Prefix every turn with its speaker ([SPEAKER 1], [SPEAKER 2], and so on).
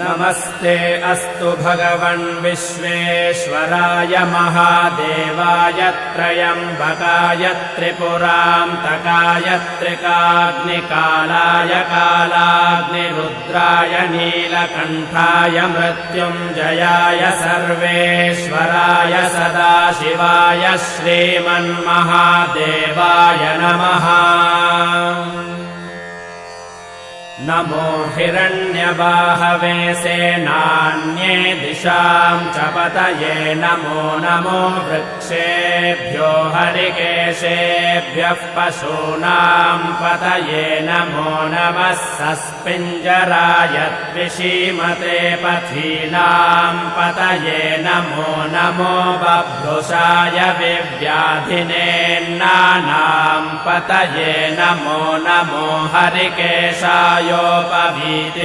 [SPEAKER 1] नमस्ते अस्तु भगवन् विश्वेश्वराय महादेवाय त्र्यम्बकाय त्रिपुरान्तकाय त्रिकाग्निकालाय कालाग्निरुद्राय नीलकण्ठाय मृत्युञ्जयाय सर्वेश्वराय सदाशिवाय श्रीमन्महादेवाय नमः। नमो हिरण्यबाहवे सेनान्ये दिशां च पतये नमो नमो वृक्षेभ्यो हरिकेशेभ्यः पशूनां पतये नमो नमः सस्पिञ्जराय द्विषीमते पथीनां पतये नमो नमो बभ्रुषाय विव्याधिनेन्नानां पतये नमो नमो हरिकेशाय योपवीति